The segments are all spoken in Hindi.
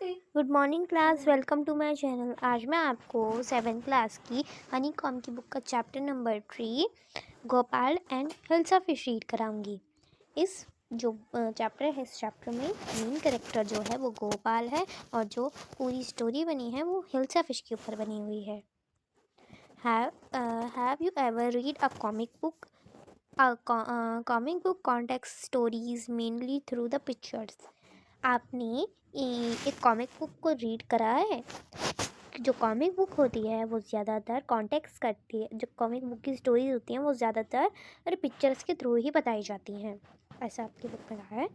Good morning class, welcome to my channel. आज मैं आपको 7th क्लास की हनी कॉम की बुक का chapter number 3 Gopal and hilsa fish read कराऊंगी। इस जो चैप्टर है, इस चैप्टर में मेन कैरेक्टर जो है वो गोपाल है और जो पूरी स्टोरी बनी है वो हिल्सा फिश के ऊपर बनी हुई है। Have you ever read a comic book? Comic book context stories mainly through the pictures. आपने एक कॉमिक बुक को रीड करा है? जो कॉमिक बुक होती है वो ज़्यादातर कॉन्टेक्स्ट करती है। जो कॉमिक बुक की स्टोरीज होती हैं वो ज़्यादातर पिक्चर्स के थ्रू ही बताई जाती हैं। ऐसा आपकी बुक में रहा है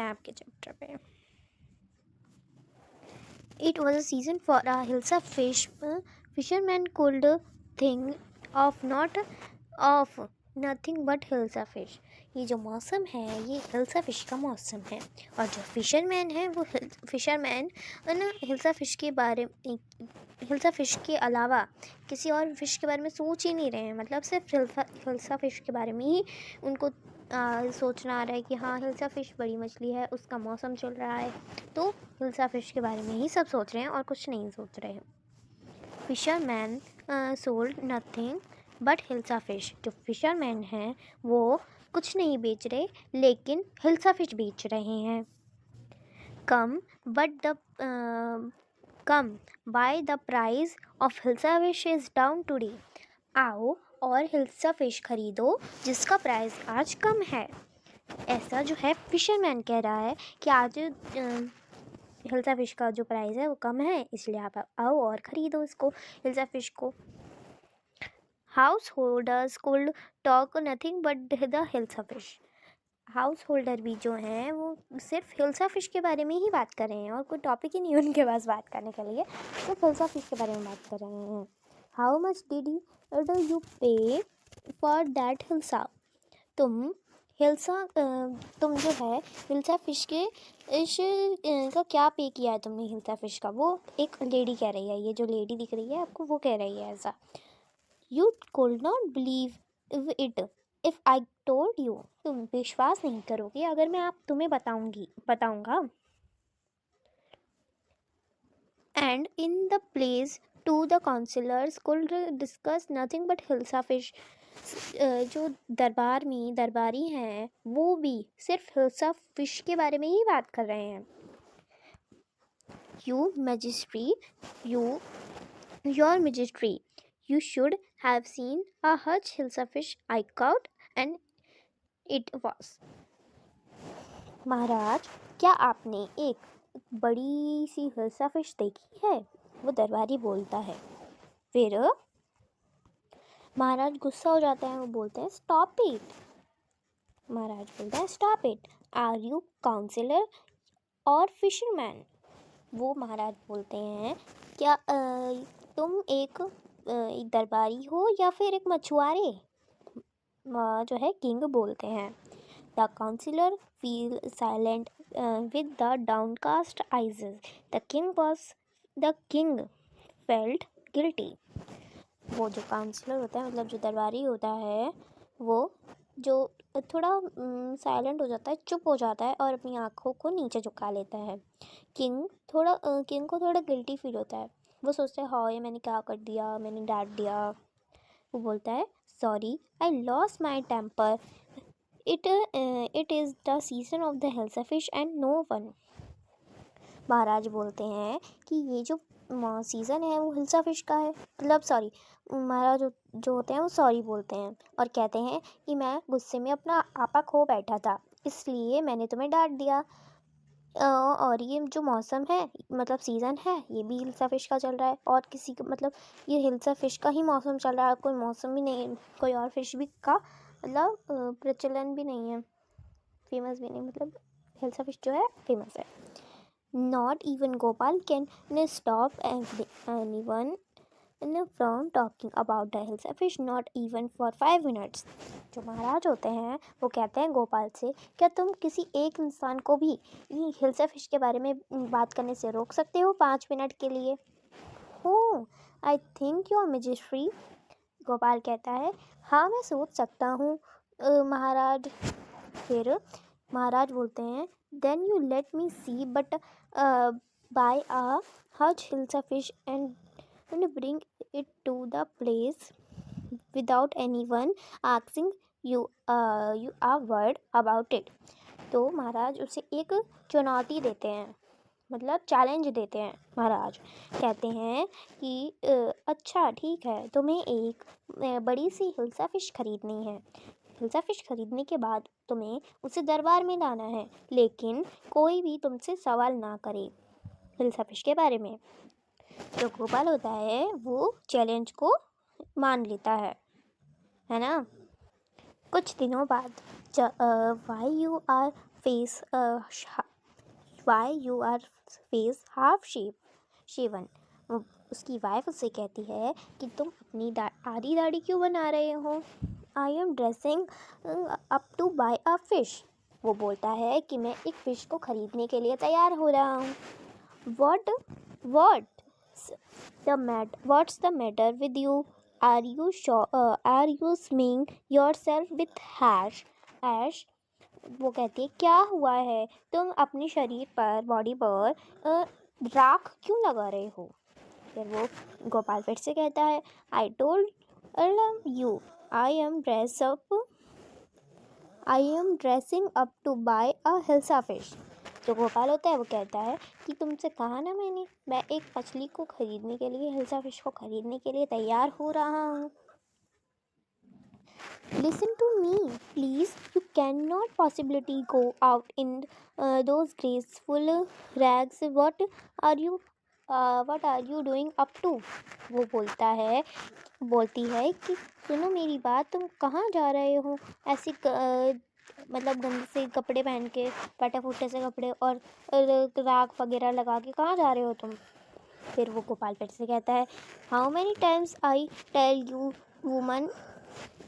आपके चैप्टर पे। It was a season for a hilsa fish fisherman could think of not of nothing but hilsa fish. ये जो मौसम है ये हिल्सा फिश का मौसम है और जो फिशरमैन है वो फिशरमैन ना हिल्सा फिश के अलावा किसी और फिश के बारे में सोच ही नहीं रहे हैं। मतलब सिर्फ हिल्सा फिश के बारे में ही उनको सोचना आ रहा है कि हाँ हिल्सा फिश बड़ी मछली है, उसका मौसम चल रहा है, तो हिल्सा फिश के बारे में ही सब सोच रहे हैं और कुछ नहीं सोच रहे हैं। Fisherman sold nothing but hilsa fish. जो फिशरमैन हैं वो कुछ नहीं बेच रहे लेकिन हिल्सा फिश बेच रहे हैं। Come by the price of hilsa fish is down today. आओ और हिल्सा फिश खरीदो जिसका प्राइस आज कम है। ऐसा जो है फिशरमैन कह रहा है कि आज हिल्सा फिश का जो प्राइस है वो कम है, इसलिए आप आओ और ख़रीदो इसको, हिल्सा फिश को। House holders could talk nothing but the hilsa fish. House holder भी जो हैं वो सिर्फ हिल्सा फिश के बारे में ही बात कर रहे हैं और कोई टॉपिक ही नहीं है उनके पास बात करने के लिए, सिर्फ हिल्सा फिश के बारे में बात कर रहे हैं। हाउ मच डिड यू पे फॉर दैट हिल्सा? तुम जो है हिल्सा फिश के इस का क्या पे किया है तुमने हिल्सा फिश का? वो एक लेडी कह रही है, ये जो लेडी दिख रही है आपको वो कह रही है ऐसा। You could not believe it if I told you. तुम विश्वास नहीं करोगे अगर मैं तुम्हें बताऊंगा। And in the place to the counsellors could discuss nothing but hilsa fish. जो दरबारी हैं वो भी सिर्फ हिल्सा फिश के बारे में ही बात कर रहे हैं। Your majesty, you should have seen a huge hilsa fish I caught and it was। महाराज, क्या आपने एक बड़ी सी हिल्सा फिश देखी है? वो दरबारी बोलता है। फिर महाराज गुस्सा हो जाते हैं, वो बोलते हैं स्टॉप इट। महाराज बोलता है stop it, are you counsellor or fisherman? वो महाराज बोलते हैं क्या तुम एक दरबारी हो या फिर एक मछुआरे? जो है किंग बोलते हैं। The counsellor feel silent with the downcast eyes. The king felt guilty. वो जो काउंसलर होता है, मतलब जो दरबारी होता है, वो जो थोड़ा साइलेंट हो जाता है, चुप हो जाता है और अपनी आँखों को नीचे झुका लेता है। किंग को थोड़ा गिल्टी फील होता है। वो सोचता है हाँ ये मैंने क्या कर दिया, मैंने डांट दिया। वो बोलता है sorry, I lost my temper, it is the season of the hilsa fish and no one. महाराज बोलते हैं कि ये जो सीज़न है वो हिल्सा फिश का है, मतलब सॉरी, महाराज जो होते हैं वो सॉरी बोलते हैं और कहते हैं कि मैं गुस्से में अपना आपा खो बैठा था, इसलिए मैंने तुम्हें डांट दिया। और ये जो मौसम है, मतलब सीज़न है, ये भी हिल्सा फिश का चल रहा है और किसी का मतलब ये हिल्सा फिश का ही मौसम चल रहा है। कोई मौसम भी नहीं, कोई और फिश भी का मतलब प्रचलन भी नहीं है, फेमस भी नहीं, मतलब हिल्सा फिश जो है फेमस है। Not even Gopal can stop anyone from talking about the hilsa fish, not even for 5 minutes. जो महाराज होते हैं वो कहते हैं गोपाल से, क्या तुम किसी एक इंसान को भी हिल्सा फिश के बारे में बात करने से रोक सकते हो 5 मिनट के लिए? हो, I think your majesty. Gopal कहता है हाँ मैं सोच सकता हूँ महाराज। फिर महाराज बोलते हैं then you let me see, but buy a huge hilsa fish and bring it to the place without anyone asking you a word about it. तो महाराज उसे एक चुनौती देते हैं, मतलब चैलेंज देते हैं। महाराज कहते हैं कि अच्छा ठीक है, तुम्हें एक बड़ी सी हिल्सा फिश खरीदनी है। हिल्सा फिश खरीदने के बाद तुम्हें उसे दरबार में लाना है, लेकिन कोई भी तुमसे सवाल ना करे हिल्सा फिश के बारे में। जो गोपाल होता है वो चैलेंज को मान लेता है ना। कुछ दिनों बाद why you are face half shaven, उसकी वाइफ उससे कहती है कि तुम अपनी आधी दाढ़ी क्यों बना रहे हो। I am dressing up to buy a fish, वो बोलता है कि मैं एक फिश को खरीदने के लिए तैयार हो रहा हूँ। What's the matter with you? Are you smearing yourself with ash? वो कहती है क्या हुआ है, तुम अपने शरीर पर, बॉडी पर राख क्यों लगा रहे हो। फिर वो गोपाल फिर से कहता है I told you I am dressing up to buy a hilsa fish. जो गोपाल होता है वो कहता है कि तुमसे कहा ना मैंने, मैं एक मछली को खरीदने के लिए, हिल्सा फिश को खरीदने के लिए तैयार हो रहा हूँ। Listen to me, please. You cannot possibly go out in those graceful rags. What are you doing up to? वो बोलती है कि सुनो मेरी बात, तुम कहाँ जा रहे हो ऐसी मतलब गंदे से कपड़े पहन के, फटे फूटे से कपड़े और राख वगैरह लगा के कहाँ जा रहे हो तुम। फिर वो गोपाल फिर से कहता है how many times I tell you woman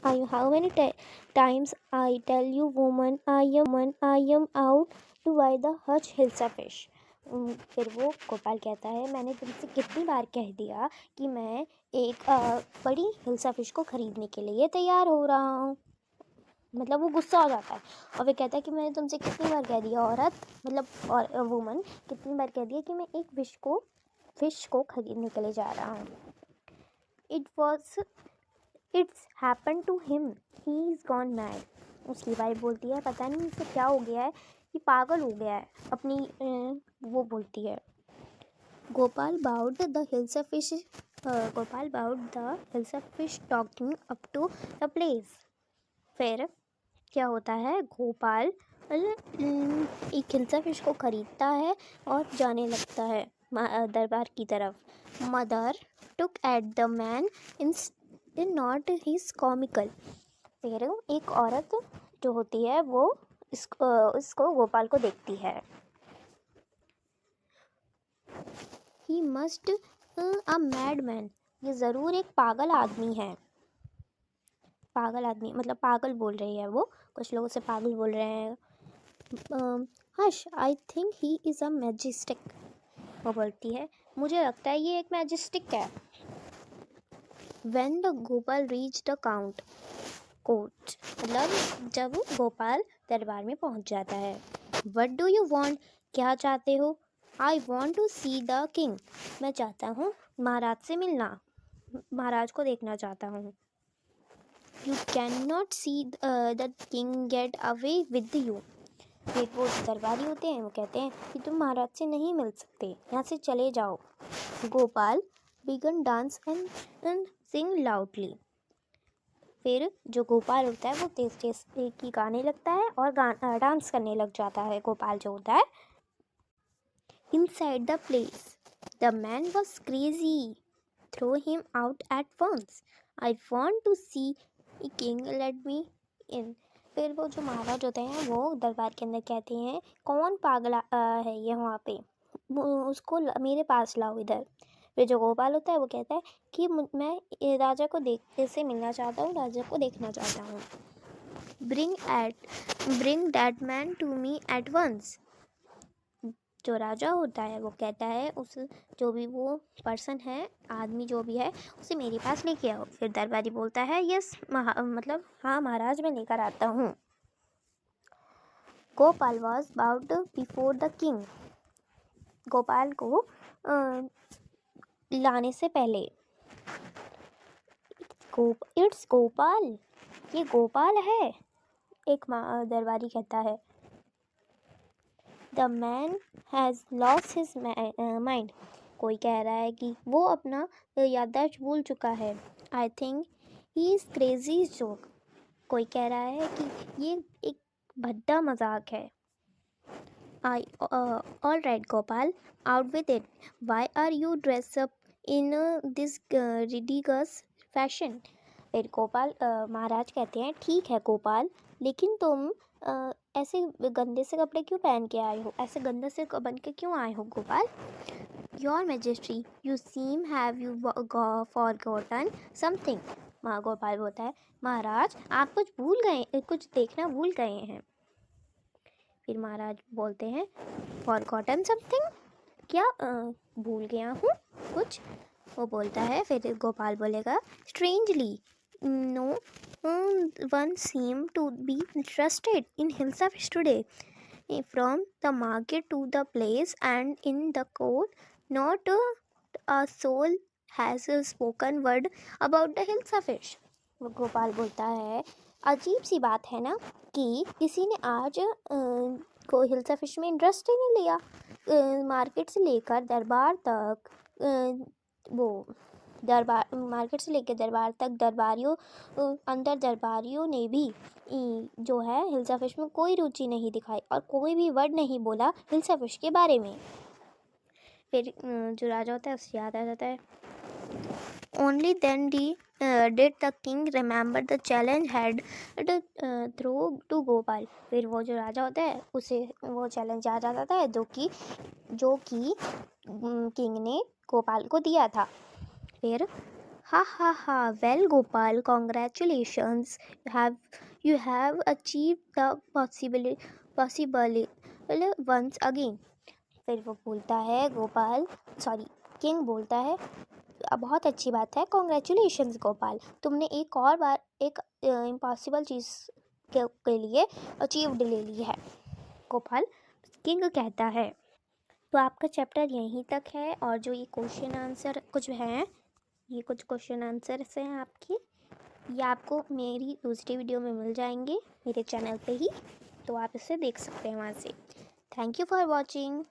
I tell you woman I am out to buy the huge hilsa fish. फिर वो गोपाल कहता है मैंने तुमसे कितनी बार कह दिया कि मैं एक बड़ी हिल्सा फिश को खरीदने के लिए तैयार हो रहा हूँ। मतलब वो गुस्सा हो जाता है और वो कहता है कि मैंने तुमसे कितनी बार कह दिया औरत, मतलब और वुमन कितनी बार कह दिया कि मैं एक फिश को खरीदने के लिए जा रहा हूँ। It's happened to him. He's gone mad. उसकी वाइफ बोलती है पता नहीं इसे क्या हो गया है, ये पागल हो गया है अपनी वो बोलती है Gopal bowed the hilsa fish talking up to the place. फिर क्या होता है, गोपाल एक हिल्सा फिश को खरीदता है और जाने लगता है दरबार की तरफ। Mother took at the man in not his comical. फिर एक औरत जो होती है वो इसको गोपाल को देखती है। He must a mad man, ये ज़रूर एक पागल आदमी है। पागल आदमी मतलब पागल बोल रही है वो, कुछ लोग उसे पागल बोल रहे हैं। Hush I think he is a majestic, वो बोलती है मुझे लगता है ये एक मैजिस्टिक है। When the Gopal reached the court, मतलब जब गोपाल दरबार में पहुंच जाता है। What do you want? क्या चाहते हो? I want to see the king. मैं चाहता हूँ महाराज से मिलना, महाराज को देखना चाहता हूँ। You cannot see the king get away with you. फिर वो दरबारी होते हैं, वो कहते हैं कि तुम महाराज से नहीं मिल सकते, यहाँ से चले जाओ। Gopal began dance and sing loudly. फिर जो गोपाल होता है वो तेज तेज की गाने लगता है और डांस करने लग जाता है। गोपाल जो होता है inside the place the man was crazy. Throw him out at once. I want to see a king, let me in. फिर वो जो महाराज होते हैं वो दरबार के अंदर कहते हैं कौन पागल है ये वहाँ पे, उसको मेरे पास लाओ इधर। फिर जो गोपाल होता है वो कहता है कि मैं राजा को देखने से मिलना चाहता हूँ, राजा को देखना चाहता हूँ। Bring that man to me at once. जो राजा होता है वो कहता है उस जो भी वो पर्सन है, आदमी जो भी है, उसे मेरे पास लेके आओ। फिर दरबारी बोलता है यस मतलब हाँ महाराज मैं लेकर आता हूँ। Gopal was bowed before the king. Gopal को लाने से पहले। इट्स गोपाल, ये गोपाल है, एक दरबारी कहता है। The man has lost his mind, कोई कह रहा है कि वो अपना याददाश्त भूल चुका है। I think he is crazy joke, कोई कह रहा है कि ये एक भद्दा मजाक है। All right, Gopal, out with it. Why are you dressed up in this ridiculous fashion? फिर गोपाल महाराज कहते हैं, ठीक है गोपाल, लेकिन तुम ऐसे गंदे से कपड़े क्यों पहन के आए हो, ऐसे गंदे से बन के क्यों आए हो Gopal? Your Majesty, you seem have you forgotten something. Gopal बोलता है, महाराज आप कुछ भूल गए, कुछ देखना भूल गए हैं। फिर महाराज बोलते हैं, फॉरगॉटन समथिंग, क्या भूल गया हूँ कुछ? वो बोलता है, फिर गोपाल बोलेगा, strangely no one seem to be interested in hilsa fish today, from the market to the place and in the court not a soul has spoken word about the hilsa fish. वो गोपाल बोलता है, अजीब सी बात है ना कि किसी ने आज को हिल्सा फिश में इंटरेस्ट ही नहीं लिया। मार्केट से लेकर दरबार तक मार्केट से लेकर दरबार तक दरबारियों अंदर दरबारियों ने भी जो है हिल्सा फिश में कोई रुचि नहीं दिखाई और कोई भी वर्ड नहीं बोला हिल्सा फिश के बारे में। फिर जो राजा होता है उससे याद आ जाता है, Only then did the king remember the challenge had thrown to Gopal. फिर वो जो राजा होता है उसे वो चैलेंज याद आ जाता है जो कि किंग ने गोपाल को दिया था। फिर ha well Gopal, congratulations, you have achieved the possible once again. फिर वो बोलता है किंग बोलता है, बहुत अच्छी बात है, कॉन्ग्रेचुलेशंस गोपाल, तुमने एक और बार एक इम्पॉसिबल चीज़ के लिए अचीव्ड ले ली है, गोपाल किंग कहता है। तो आपका चैप्टर यहीं तक है और जो ये क्वेश्चन आंसर कुछ हैं, ये कुछ क्वेश्चन आंसर्स हैं आपके, ये आपको मेरी दूसरी वीडियो में मिल जाएंगे मेरे चैनल पे ही, तो आप इसे देख सकते हैं वहाँ से। Thank you for watching.